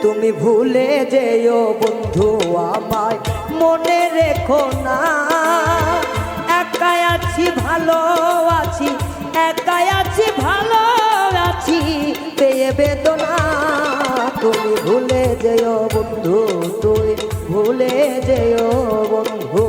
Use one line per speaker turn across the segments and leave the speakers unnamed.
তুমি ভুলে যেও বন্ধু আমায় মনে রেখো না। একাই আছি ভালো আছি, একাই আছি ভালো আছি পেয়ে বেদনা। তুমি ভুলে যেও বন্ধু, তুই ভুলে যেও বন্ধু।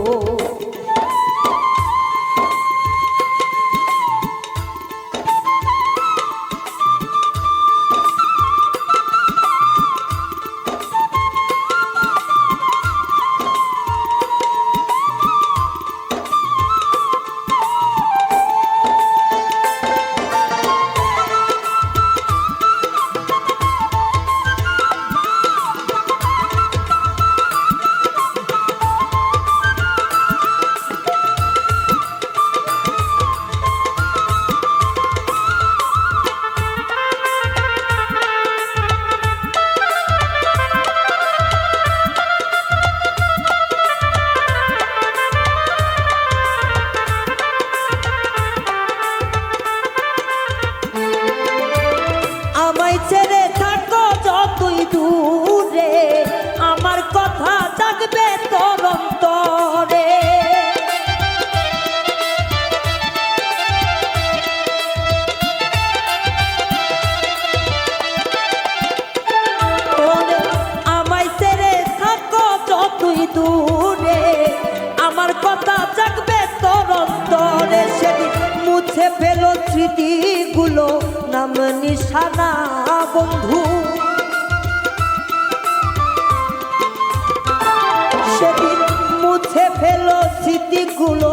আমায় ছেড়ে থাকো যতই দূরে, আমার কথা জাগবে তোর অন্তরে। আমায় ছেড়ে থাকো যতই দূরে, আমার কথা জাগবে তোর অন্তরে। সেদিন মুছে ফেলো স্মৃতিগুলো, নাম নিশানা বন্ধু। সেদিন মুছে ফেলো স্মৃতিগুলো,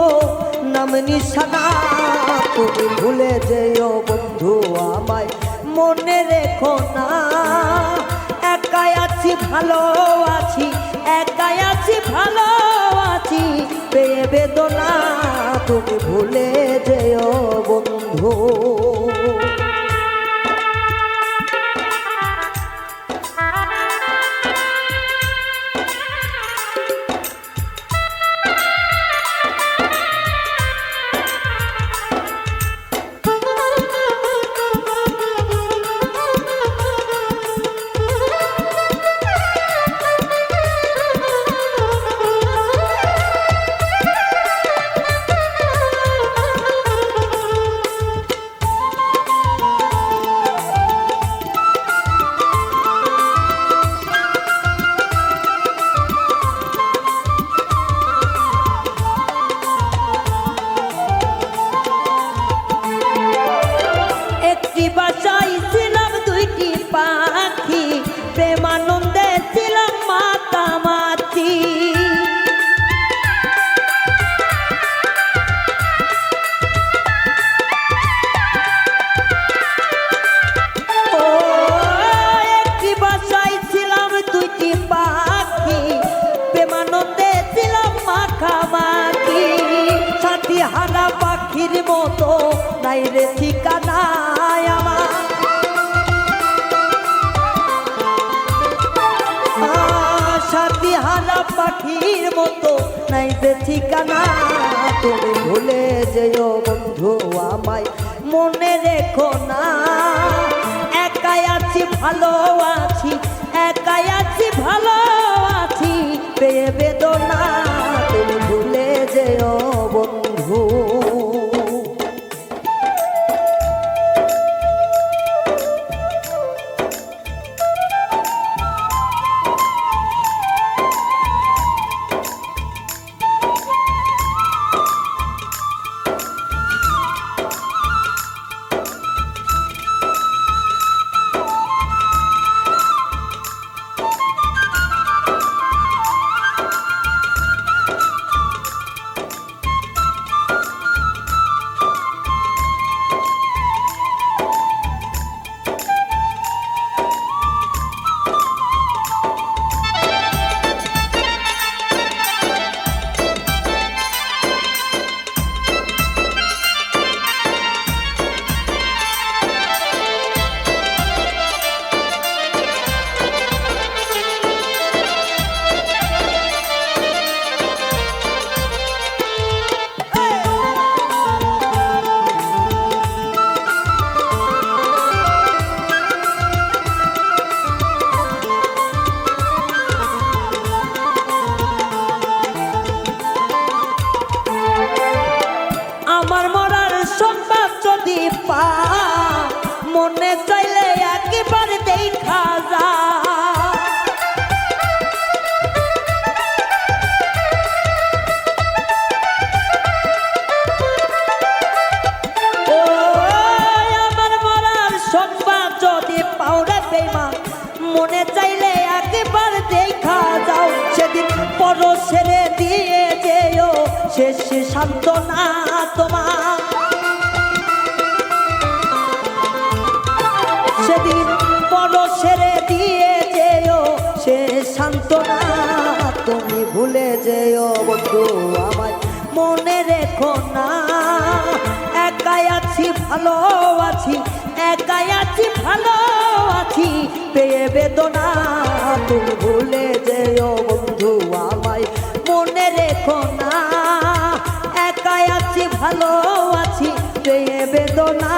নাম নিশানা। তুমি ভুলে যেও বন্ধু আমায় মনে রেখো না। একাই আছি ভালো আছি, একাই আছি ভালো আছি পেয়ে বেদনা। তুমি ভুলে যেও বন্ধু। বাসায় ছিলাম দুইটি পাখি, প্রেমানন্দে ছিলাম মাতামাতি। একটি বাসায় ছিলাম দুইটি পাখি, প্রেমানন্দে ছিলাম মাখামাখি। সাথী হারা পাখির মতো নাই রে ঠিকানা আমার। সাথী হারা পাখির মতো নাই যে ঠিকানা। তুমি ভুলে যেও বন্ধু আমায় মনে রেখো না। একাই আছি ভালো আছি, একাই আছি ভালো আছি পেয়ে বেদনা। তুমি ভুলে যেও বন্ধু। মনে চাইলে একবার দেখা যাও, সেদিন পর ছেড়ে দিয়ে যেও শেষ সান্ত্বনা তোমার। সেদিন পর ছেড়ে দিয়ে যেও শেষ সান্ত্বনা, তুমি ভুলে যেও বন্ধু আমায় মনে রেখো না। একাই আছি ভালো আছি, একাই আছি ভালো আছি পেয়ে বেদনা, তুমি ভুলে যেও বন্ধু আমায় মনে রেখো না। একাই আছি ভালো আছি পেয়ে বেদনা।